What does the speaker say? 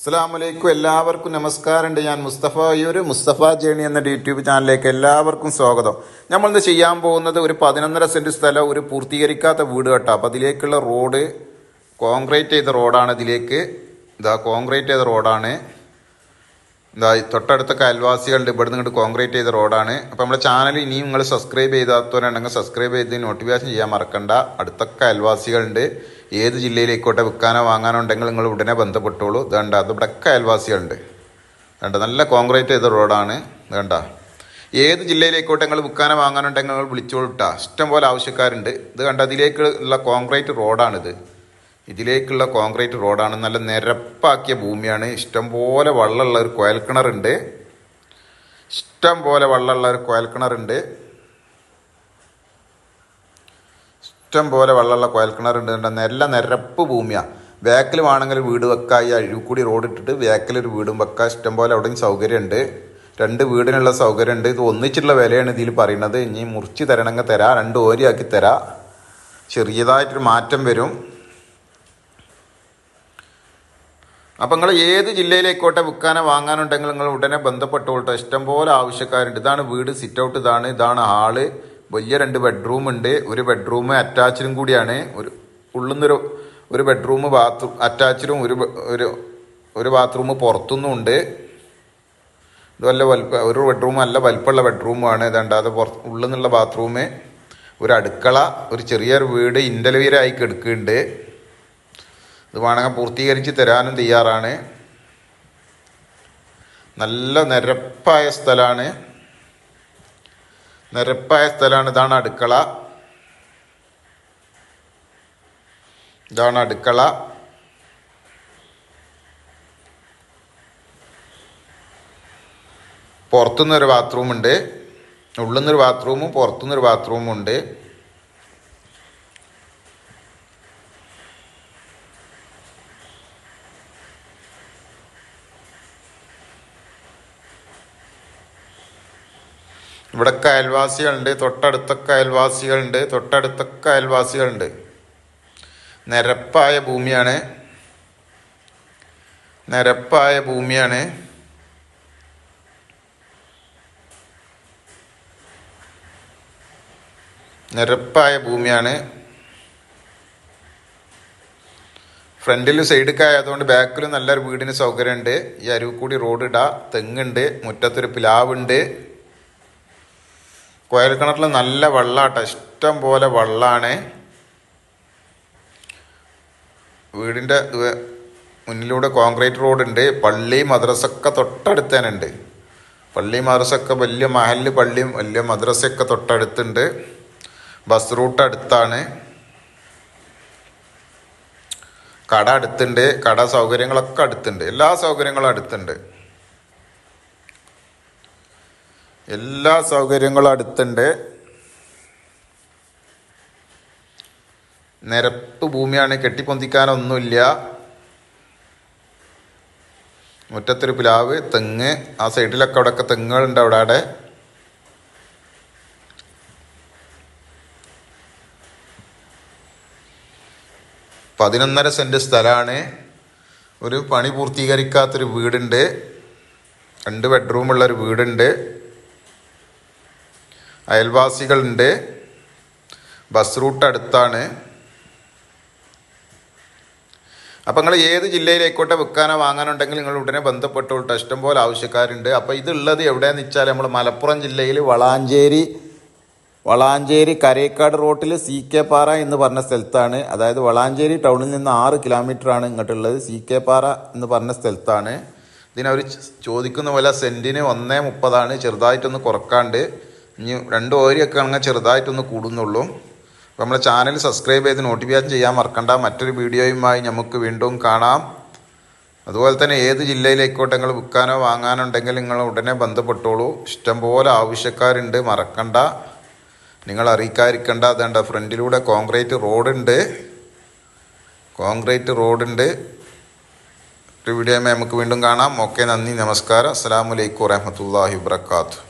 അസ്സലാമലൈക്കും. എല്ലാവർക്കും നമസ്കാരമുണ്ട്. ഞാൻ മുസ്തഫ മുസ്തഫ ജേണി എന്ന യൂട്യൂബ് ചാനലിലേക്ക് എല്ലാവർക്കും സ്വാഗതം. നമ്മളിന്ന് ചെയ്യാൻ പോകുന്നത് ഒരു 11.5 സെന്റ് സ്ഥലം, ഒരു പൂർത്തീകരിക്കാത്ത വീട് കേട്ടോ. അപ്പം അതിലേക്കുള്ള റോഡ് കോൺക്രീറ്റ് ചെയ്ത റോഡാണ്. ഇതിലേക്ക് കോൺക്രീറ്റ് ചെയ്ത റോഡാണ്. തൊട്ടടുത്തൊക്കെ അയൽവാസികളുണ്ട്. ഇവിടുന്ന് ഇങ്ങോട്ട് കോൺക്രീറ്റ് ചെയ്ത റോഡാണ്. അപ്പം നമ്മുടെ ചാനൽ ഇനിയും നിങ്ങൾ സബ്സ്ക്രൈബ് ചെയ്താത്തവരുണ്ടെങ്കിൽ സബ്സ്ക്രൈബ് ചെയ്ത് നോട്ടിഫിക്കേഷൻ ചെയ്യാൻ മറക്കണ്ട. അടുത്തൊക്കെ അയൽവാസികളുണ്ട്. ഏത് ജില്ലയിലേക്കോട്ടെ വിൽക്കാനോ വാങ്ങാനോ ഉണ്ടെങ്കിൽ നിങ്ങൾ ഉടനെ ബന്ധപ്പെട്ടോളൂ. ഇതുണ്ട്, അത് ഇവിടെയൊക്കെ അയൽവാസികളുണ്ട്. വേണ്ട, നല്ല കോൺക്രീറ്റ് ചെയ്ത റോഡാണ്. വേണ്ട, ഏത് ജില്ലയിലേക്കോട്ടെ നിങ്ങൾ വിൽക്കാനോ വാങ്ങാനോ ഉണ്ടെങ്കിൽ നിങ്ങൾ വിളിച്ചോളൂട്ടാ. ഇഷ്ടംപോലെ ആവശ്യക്കാരുണ്ട്. ഇത് കണ്ട, അതിലേക്കുള്ള കോൺക്രീറ്റ് റോഡാണിത്. ഇതിലേക്കുള്ള കോൺക്രീറ്റ് റോഡാണ്. നല്ല നിരപ്പാക്കിയ ഭൂമിയാണ്. ഇഷ്ടംപോലെ വെള്ളമുള്ള ഒരു കുഴൽക്കിണറുണ്ട്. ഇഷ്ടംപോലെ വെള്ളമുള്ള ഒരു കുഴൽക്കിണറുണ്ട്. ഇഷ്ടംപോലെ വെള്ളമുള്ള കുഴൽക്കിണറുണ്ട്. നല്ല നിരപ്പ് ഭൂമിയാണ്. ബാക്കിൽ വേണമെങ്കിൽ വീട് വെക്കാം. ഈ അഴിവ് കൂടി റോഡ് ഇട്ടിട്ട് ബാക്കിലൊരു വീടും വെക്കാം. ഇഷ്ടംപോലെ അവിടെയും സൗകര്യമുണ്ട്. 2 വീടിനുള്ള സൗകര്യമുണ്ട്. ഇത് ഒന്നിച്ചുള്ള വിലയാണ് ഇതിൽ പറയുന്നത്. ഇനി മുറിച്ച് തരണമെങ്കിൽ തരാം, 2 ഓരിയാക്കി തരാം. ചെറിയതായിട്ടൊരു മാറ്റം വരും. അപ്പം നിങ്ങൾ ഏത് ജില്ലയിലേക്കോട്ടെ വിൽക്കാനോ വാങ്ങാനുണ്ടെങ്കിൽ നിങ്ങൾ ഉടനെ ബന്ധപ്പെട്ടോളട്ടെ. ഇഷ്ടംപോലെ ആവശ്യക്കാരുണ്ട്. ഇതാണ് വീട്. സിറ്റ് ഔട്ട് ഇതാണ് ഹാള്. വലിയ 2 ബെഡ്റൂം ഉണ്ട്. ഒരു ബെഡ്റൂം അറ്റാച്ചിലും കൂടിയാണ്. ഉള്ളുന്നൊരു ഒരു ബെഡ്റൂം ബാത്റൂം അറ്റാച്ചിലും ഒരു ബാത്റൂം പുറത്തുനിന്നും ഉണ്ട്. ഇത് വല്ല ഒരു ബെഡ്റൂം നല്ല വലിപ്പമുള്ള ബെഡ്റൂമാണ്. ഇതണ്ടാതെ ഉള്ളിൽ നിന്നുള്ള ബാത്റൂം, ഒരു അടുക്കള, ഒരു ചെറിയൊരു വീട് ഇൻ്റർവ്യൂരായി കിടക്കുന്നുണ്ട്. ഇത് വേണമെങ്കിൽ പൂർത്തീകരിച്ച് തരാനും തയ്യാറാണ്. നല്ല നിരപ്പായ സ്ഥലമാണ്. ഇതാണ് അടുക്കള. പുറത്തുനിന്നൊരു ബാത്റൂം ഉണ്ട്. ഉള്ളിൽ നിന്നൊരു ബാത്റൂമും പുറത്തുനിന്നൊരു ബാത്റൂമും ഉണ്ട്. ഇവിടൊക്കെ അയൽവാസികളുണ്ട്. തൊട്ടടുത്തൊക്കെ അയൽവാസികളുണ്ട്. നിരപ്പായ ഭൂമിയാണ്. ഫ്രണ്ടിൽ സൈഡൊക്കെ ആയതുകൊണ്ട് ബാക്കിൽ നല്ലൊരു വീടിന് സൗകര്യമുണ്ട്. ഈ അരുവ് കൂടി റോഡ് തെങ്ങുണ്ട്. മുറ്റത്തൊരു പ്ലാവുണ്ട്. കുഴൽക്കിണറിൽ നല്ല വെള്ളാട്ടോ. ഇഷ്ടം പോലെ വെള്ളമാണ്. വീടിൻ്റെ മുന്നിലൂടെ കോൺക്രീറ്റ് റോഡുണ്ട്. പള്ളി മദ്രസൊക്കെ തൊട്ടടുത്ത് തന്നെ ഉണ്ട്. വലിയ മഹല്ല് പള്ളിയും വലിയ മദ്രസയൊക്കെ തൊട്ടടുത്തുണ്ട്. ബസ് റൂട്ട് അടുത്താണ്. കട അടുത്തുണ്ട്. കട സൗകര്യങ്ങളൊക്കെ അടുത്തുണ്ട്. എല്ലാ സൗകര്യങ്ങളും അടുത്തുണ്ട്. നിരപ്പ് ഭൂമിയാണ്. കെട്ടിപ്പൊന്തിക്കാനൊന്നുമില്ല. മുറ്റത്തൊരു പ്ലാവ്, തെങ്ങ്, ആ സൈഡിലൊക്കെ അവിടെയൊക്കെ തെങ്ങുകളുണ്ട്. അവിടെ 11.5 സെന്റ് സ്ഥലമാണ്. ഒരു പണി പൂർത്തീകരിക്കാത്തൊരു വീടുണ്ട്. 2 ബെഡ്റൂമുള്ളൊരു വീടുണ്ട്. അയൽവാസികളുണ്ട്. ബസ് റൂട്ട് അടുത്താണ്. അപ്പം നിങ്ങൾ ഏത് ജില്ലയിലേക്കോട്ടെ വിൽക്കാനോ വാങ്ങാനുണ്ടെങ്കിൽ നിങ്ങൾ ഉടനെ ബന്ധപ്പെട്ടോട്ടെ. ഇഷ്ടംപോലെ ആവശ്യക്കാരുണ്ട്. അപ്പോൾ ഇതുള്ളത് എവിടെയാണെന്ന് വെച്ചാൽ നമ്മൾ മലപ്പുറം ജില്ലയിൽ വളാഞ്ചേരി കരേക്കാട് റോട്ടിൽ CK പാറ എന്ന് പറഞ്ഞ സ്ഥലത്താണ്. അതായത് വളാഞ്ചേരി ടൗണിൽ നിന്ന് 6 കിലോമീറ്ററാണ് ഇങ്ങോട്ടുള്ളത്. CK പാറ എന്ന് പറഞ്ഞ സ്ഥലത്താണ്. ഇതിനവർ ചോദിക്കുന്ന പോലെ സെൻറ്റിന് 1.30. ചെറുതായിട്ടൊന്ന് കുറക്കാണ്ട്. ഇനി 2 ഓരിയൊക്കെ ആണെങ്കിൽ ചെറുതായിട്ടൊന്ന് കൂടുന്നുള്ളൂ. അപ്പോൾ നമ്മുടെ ചാനൽ സബ്സ്ക്രൈബ് ചെയ്ത് നോട്ടിഫിക്കേഷൻ ചെയ്യാൻ മറക്കണ്ട. മറ്റൊരു വീഡിയോയുമായി നമുക്ക് വീണ്ടും കാണാം. അതുപോലെ തന്നെ ഏത് ജില്ലയിലേക്കോട്ടെ നിങ്ങൾ വിൽക്കാനോ വാങ്ങാനോ ഉണ്ടെങ്കിൽ നിങ്ങൾ ഉടനെ ബന്ധപ്പെട്ടോളൂ. ഇഷ്ടംപോലെ ആവശ്യക്കാരുണ്ട്. മറക്കണ്ട, നിങ്ങൾ അറിയിക്കാതിരിക്കണ്ട. അതുകൊണ്ട് ഫ്രണ്ടിലൂടെ കോൺക്രീറ്റ് റോഡുണ്ട്. ഒരു വീഡിയോയുമായി നമുക്ക് വീണ്ടും കാണാം. ഓക്കെ, നന്ദി, നമസ്കാരം. അസ്സലാമു അലൈക്കും വറഹ്മത്തുള്ളാഹി വബറകാതുഹു.